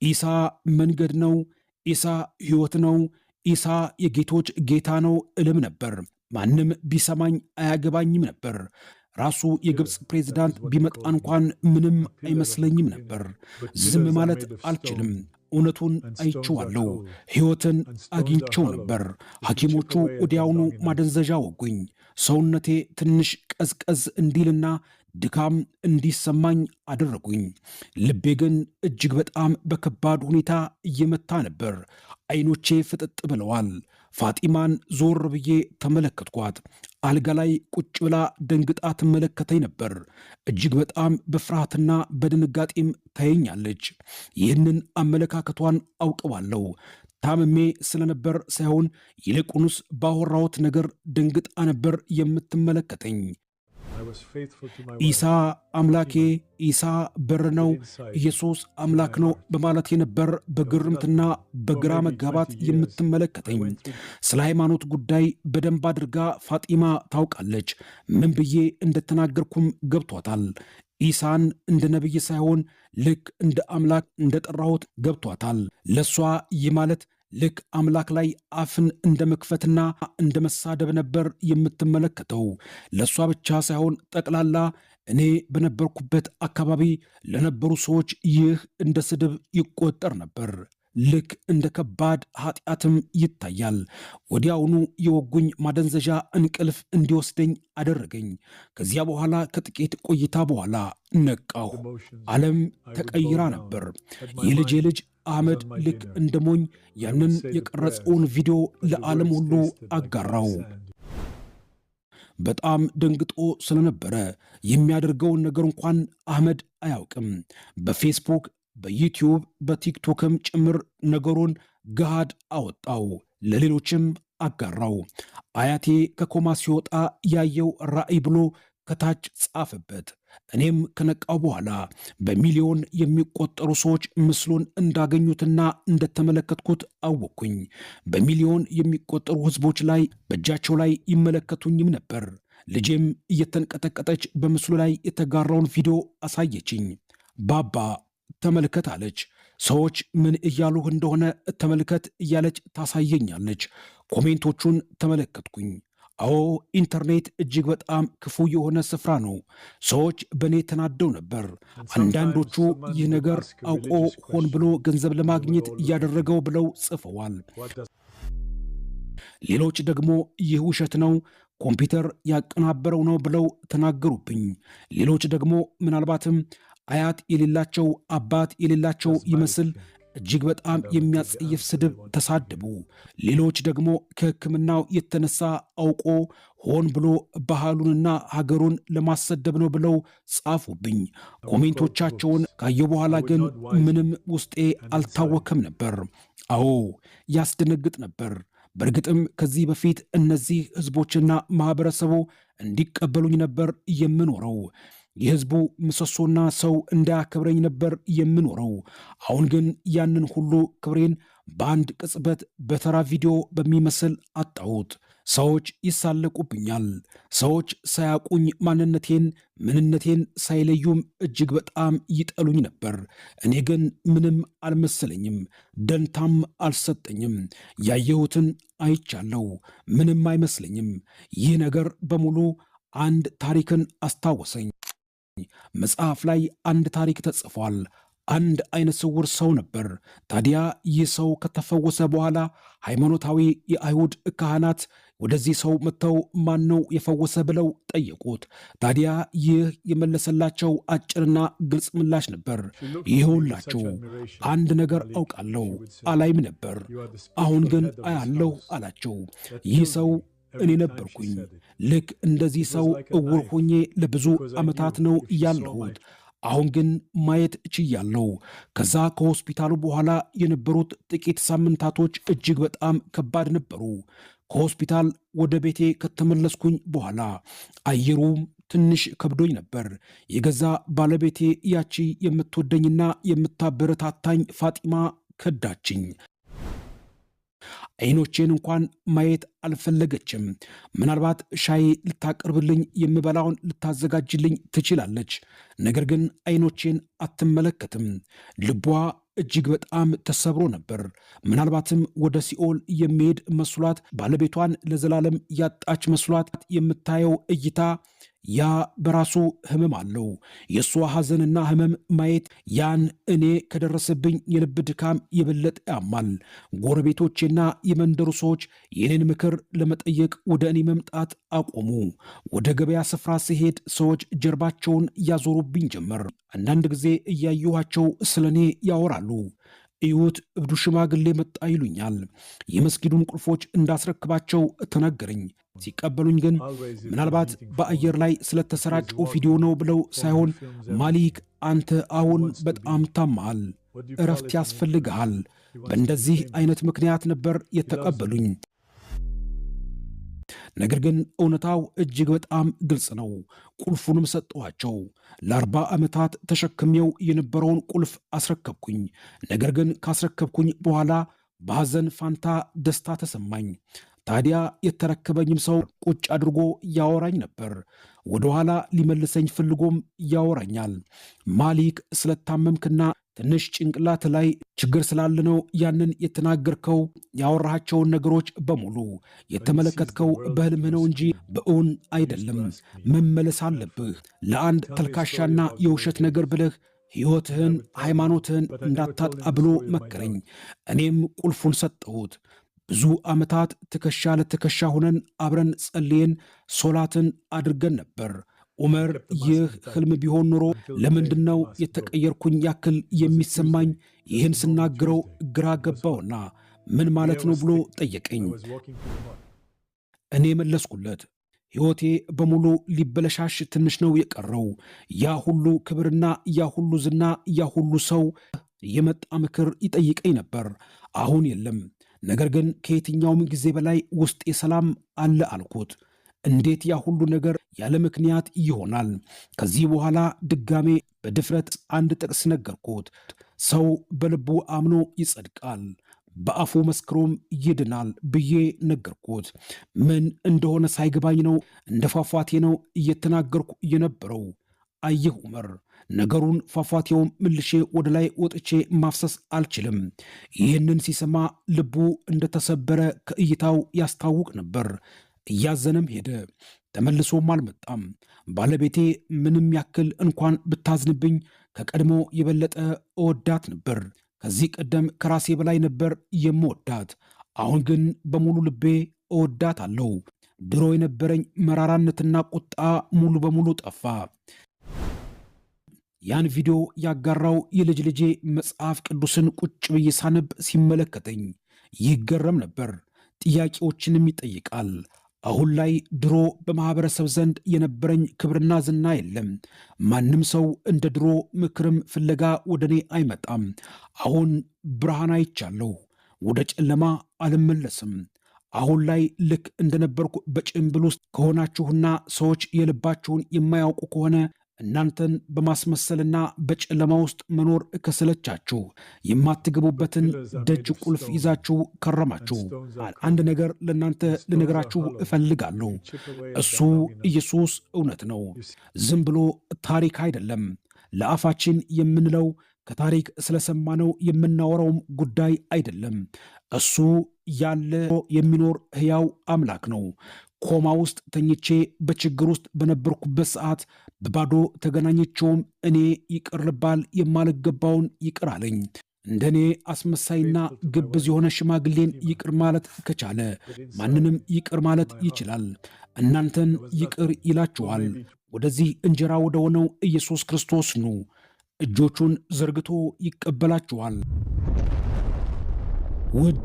ኢሳ መንገድ ነው፣ ኢሳ ሕይወት ነው፣ ኢሳ የጌቶች ጌታ ነው እልም ነበር። ማንም ቢሰማኝ አያገባኝም ነበር። ራሱ የግብፅ ፕሬዝዳንት ቢመጣ እንኳን ምንም አይመስለኝም ነበር። ዝም ማለት አልችልም። እውነቱን አይቼዋለሁ። ሕይወትን አግኝቼው ነበር። ሐኪሞቹ ወዲያውኑ ማደንዘዣ ወጉኝ። ሰውነቴ ትንሽ ቀዝቀዝ እንዲልና ድካም እንዲሰማኝ አደረጉኝ። ልቤ ግን እጅግ በጣም በከባድ ሁኔታ እየመታ ነበር። አይኖቼ ፍጥጥ ብለዋል። ፋጢማን ዞር ብዬ ተመለከትኳት። አልጋ ላይ ቁጭ ብላ ደንግጣ ትመለከተኝ ነበር። እጅግ በጣም በፍርሃትና በድንጋጤም ታየኛለች። ይህንን አመለካከቷን አውቀዋለሁ። ታምሜ ስለነበር ሳይሆን ይልቁንስ ባወራሁት ነገር ደንግጣ ነበር የምትመለከተኝ። ኢሳ አምላኬ፣ ኢሳ በር ነው፣ ኢየሱስ አምላክ ነው በማለት የነበር በግርምትና በግራ መጋባት የምትመለከተኝ። ስለ ሃይማኖት ጉዳይ በደንብ አድርጋ ፋጢማ ታውቃለች። ምን ብዬ እንደተናገርኩም ገብቷታል። ኢሳን እንደ ነቢይ ሳይሆን ልክ እንደ አምላክ እንደጠራሁት ገብቷታል። ለእሷ ይህ ማለት ልክ አምላክ ላይ አፍን እንደ መክፈትና እንደ መሳደብ ነበር የምትመለከተው። ለእሷ ብቻ ሳይሆን ጠቅላላ እኔ በነበርኩበት አካባቢ ለነበሩ ሰዎች ይህ እንደ ስድብ ይቆጠር ነበር። ልክ እንደ ከባድ ኃጢአትም ይታያል። ወዲያውኑ የወጉኝ ማደንዘዣ እንቅልፍ እንዲወስደኝ አደረገኝ። ከዚያ በኋላ ከጥቂት ቆይታ በኋላ ነቃሁ። ዓለም ተቀይራ ነበር። የልጄ ልጅ አህመድ ልክ እንደ ሞኝ ያንን የቀረጸውን ቪዲዮ ለዓለም ሁሉ አጋራው። በጣም ደንግጦ ስለነበረ የሚያደርገውን ነገር እንኳን አህመድ አያውቅም። በፌስቡክ፣ በዩቲዩብ፣ በቲክቶክም ጭምር ነገሩን ገሃድ አወጣው፣ ለሌሎችም አጋራው። አያቴ ከኮማ ሲወጣ ያየው ራእይ ብሎ ከታች ጻፈበት። እኔም ከነቃው በኋላ በሚሊዮን የሚቆጠሩ ሰዎች ምስሉን እንዳገኙትና እንደተመለከትኩት አወቅኩኝ። በሚሊዮን የሚቆጠሩ ሕዝቦች ላይ በእጃቸው ላይ ይመለከቱኝም ነበር። ልጄም እየተንቀጠቀጠች በምስሉ ላይ የተጋራውን ቪዲዮ አሳየችኝ። ባባ ተመልከት አለች። ሰዎች ምን እያሉህ እንደሆነ ተመልከት እያለች ታሳየኛለች። ኮሜንቶቹን ተመለከትኩኝ። አዎ ኢንተርኔት እጅግ በጣም ክፉ የሆነ ስፍራ ነው። ሰዎች በእኔ ተናደው ነበር። አንዳንዶቹ ይህ ነገር አውቆ ሆን ብሎ ገንዘብ ለማግኘት እያደረገው ብለው ጽፈዋል። ሌሎች ደግሞ ይህ ውሸት ነው፣ ኮምፒውተር ያቀናበረው ነው ብለው ተናገሩብኝ። ሌሎች ደግሞ ምናልባትም አያት የሌላቸው አባት የሌላቸው ይመስል እጅግ በጣም የሚያጸየፍ ስድብ ተሳደቡ። ሌሎች ደግሞ ከሕክምናው የተነሳ አውቆ ሆን ብሎ ባህሉንና ሀገሩን ለማሰደብ ነው ብለው ጻፉብኝ። ኮሜንቶቻቸውን ካየሁ በኋላ ግን ምንም ውስጤ አልታወከም ነበር። አዎ ያስደነግጥ ነበር። በእርግጥም ከዚህ በፊት እነዚህ ሕዝቦችና ማኅበረሰቡ እንዲቀበሉኝ ነበር የምኖረው። የሕዝቡ ምሰሶና ሰው እንዳያከብረኝ ነበር የምኖረው። አሁን ግን ያንን ሁሉ ክብሬን በአንድ ቅጽበት በተራ ቪዲዮ በሚመስል አጣሁት። ሰዎች ይሳለቁብኛል። ሰዎች ሳያውቁኝ ማንነቴን፣ ምንነቴን ሳይለዩም እጅግ በጣም ይጠሉኝ ነበር። እኔ ግን ምንም አልመሰለኝም፣ ደንታም አልሰጠኝም። ያየሁትን አይቻለሁ፣ ምንም አይመስለኝም። ይህ ነገር በሙሉ አንድ ታሪክን አስታወሰኝ። መጽሐፍ ላይ አንድ ታሪክ ተጽፏል። አንድ አይነ ስውር ሰው ነበር። ታዲያ ይህ ሰው ከተፈወሰ በኋላ ሃይማኖታዊ የአይሁድ ካህናት ወደዚህ ሰው መጥተው ማን ነው የፈወሰ ብለው ጠየቁት። ታዲያ ይህ የመለሰላቸው አጭርና ግልጽ ምላሽ ነበር። ይኸውላችሁ አንድ ነገር አውቃለሁ፣ አላይም ነበር፣ አሁን ግን አያለሁ አላቸው። ይህ ሰው እኔ ነበርኩኝ። ልክ እንደዚህ ሰው እውር ሆኜ ለብዙ ዓመታት ነው ያለሁት። አሁን ግን ማየት ችያለሁ። ከዛ ከሆስፒታሉ በኋላ የነበሩት ጥቂት ሳምንታቶች እጅግ በጣም ከባድ ነበሩ። ከሆስፒታል ወደ ቤቴ ከተመለስኩኝ በኋላ አየሩም ትንሽ ከብዶኝ ነበር። የገዛ ባለቤቴ ያቺ የምትወደኝና የምታበረታታኝ ፋጢማ ከዳችኝ። አይኖቼን እንኳን ማየት አልፈለገችም። ምናልባት ሻይ ልታቀርብልኝ፣ የምበላውን ልታዘጋጅልኝ ትችላለች። ነገር ግን አይኖቼን አትመለከትም። ልቧ እጅግ በጣም ተሰብሮ ነበር። ምናልባትም ወደ ሲኦል የሚሄድ መስሏት፣ ባለቤቷን ለዘላለም ያጣች መስሏት የምታየው እይታ ያ በራሱ ህመም አለው። የእሷ ሐዘንና ህመም ማየት ያን እኔ ከደረሰብኝ የልብ ድካም የበለጠ ያማል። ጎረቤቶቼና የመንደሩ ሰዎች የኔን ምክር ለመጠየቅ ወደ እኔ መምጣት አቆሙ። ወደ ገበያ ስፍራ ሲሄድ ሰዎች ጀርባቸውን ያዞሩብኝ ጀመር። አንዳንድ ጊዜ እያየኋቸው ስለ እኔ ያወራሉ። እዩት፣ እብዱ ሽማግሌ መጣ ይሉኛል። የመስጊዱን ቁልፎች እንዳስረክባቸው ተነገረኝ። ሲቀበሉኝ ግን ምናልባት በአየር ላይ ስለተሰራጨው ቪዲዮ ነው ብለው ሳይሆን ማሊክ አንተ አሁን በጣም ታማሃል፣ እረፍት ያስፈልግሃል። በእንደዚህ አይነት ምክንያት ነበር የተቀበሉኝ። ነገር ግን እውነታው እጅግ በጣም ግልጽ ነው። ቁልፉንም ሰጠኋቸው። ለ40 ዓመታት ተሸክሜው የነበረውን ቁልፍ አስረከብኩኝ። ነገር ግን ካስረከብኩኝ በኋላ በሐዘን ፋንታ ደስታ ተሰማኝ። ታዲያ የተረከበኝም ሰው ቁጭ አድርጎ ያወራኝ ነበር። ወደ ኋላ ሊመልሰኝ ፈልጎም ያወራኛል። ማሊክ ስለታመምክና ትንሽ ጭንቅላት ላይ ችግር ስላለ ነው ያንን የተናገርከው። ያወራሃቸውን ነገሮች በሙሉ የተመለከትከው በህልምህ ነው እንጂ በእውን አይደለም። መመለስ አለብህ። ለአንድ ተልካሻና የውሸት ነገር ብለህ ሕይወትህን፣ ሃይማኖትህን እንዳታጣ ብሎ መከረኝ። እኔም ቁልፉን ሰጠሁት። ብዙ ዓመታት ትከሻ ለትከሻ ሆነን አብረን ጸልየን ሶላትን አድርገን ነበር። ዑመር ይህ ህልም ቢሆን ኖሮ ለምንድነው የተቀየርኩኝ ያክል የሚሰማኝ? ይህን ስናገረው ግራ ገባውና ምን ማለት ነው ብሎ ጠየቀኝ። እኔ መለስኩለት፣ ሕይወቴ በሙሉ ሊበለሻሽ ትንሽ ነው የቀረው። ያ ሁሉ ክብርና ያ ሁሉ ዝና፣ ያ ሁሉ ሰው የመጣ ምክር ይጠይቀኝ ነበር። አሁን የለም። ነገር ግን ከየትኛውም ጊዜ በላይ ውስጤ ሰላም አለ አልኩት። እንዴት ያ ሁሉ ነገር ያለ ምክንያት ይሆናል? ከዚህ በኋላ ድጋሜ በድፍረት አንድ ጥቅስ ነገርኩት። ሰው በልቡ አምኖ ይጸድቃል፣ በአፉ መስክሮም ይድናል ብዬ ነገርኩት። ምን እንደሆነ ሳይገባኝ ነው እንደ ፏፏቴ ነው እየተናገርኩ የነበረው። አየህ ዑመር፣ ነገሩን ፏፏቴውም መልሼ ወደ ላይ ወጥቼ ማፍሰስ አልችልም። ይህንን ሲሰማ ልቡ እንደተሰበረ ከእይታው ያስታውቅ ነበር። እያዘነም ሄደ። ተመልሶም አልመጣም። ባለቤቴ ምንም ያክል እንኳን ብታዝንብኝ ከቀድሞ የበለጠ እወዳት ነበር። ከዚህ ቀደም ከራሴ በላይ ነበር የምወዳት። አሁን ግን በሙሉ ልቤ እወዳት አለው። ድሮ የነበረኝ መራራነትና ቁጣ ሙሉ በሙሉ ጠፋ። ያን ቪዲዮ ያጋራው የልጅ ልጄ መጽሐፍ ቅዱስን ቁጭ ብዬ ሳነብ ሲመለከተኝ ይገረም ነበር። ጥያቄዎችንም ይጠይቃል። አሁን ላይ ድሮ በማህበረሰብ ዘንድ የነበረኝ ክብርና ዝና የለም። ማንም ሰው እንደ ድሮ ምክርም ፍለጋ ወደ እኔ አይመጣም። አሁን ብርሃን አይቻለሁ። ወደ ጨለማ አልመለስም። አሁን ላይ ልክ እንደነበርኩ በጭንብል ውስጥ ከሆናችሁና ሰዎች የልባችሁን የማያውቁ ከሆነ እናንተን በማስመሰልና በጨለማ ውስጥ መኖር ከሰለቻችሁ የማትገቡበትን ደጅ ቁልፍ ይዛችሁ ከረማችሁ። አንድ ነገር ለእናንተ ልነግራችሁ እፈልጋለሁ። እሱ ኢየሱስ እውነት ነው። ዝም ብሎ ታሪክ አይደለም። ለአፋችን የምንለው ከታሪክ ስለሰማነው የምናወራውም ጉዳይ አይደለም። እሱ ያለ የሚኖር ሕያው አምላክ ነው። ኮማ ውስጥ ተኝቼ በችግር ውስጥ በነበርኩበት ሰዓት በባዶ ተገናኘቸውም እኔ ይቅር ልባል የማልገባውን ይቅር አለኝ። እንደኔ አስመሳይና ግብዝ የሆነ ሽማግሌን ይቅር ማለት ከቻለ ማንንም ይቅር ማለት ይችላል። እናንተን ይቅር ይላችኋል። ወደዚህ እንጀራ ወደ ሆነው ኢየሱስ ክርስቶስ ኑ። እጆቹን ዘርግቶ ይቀበላችኋል። ውድ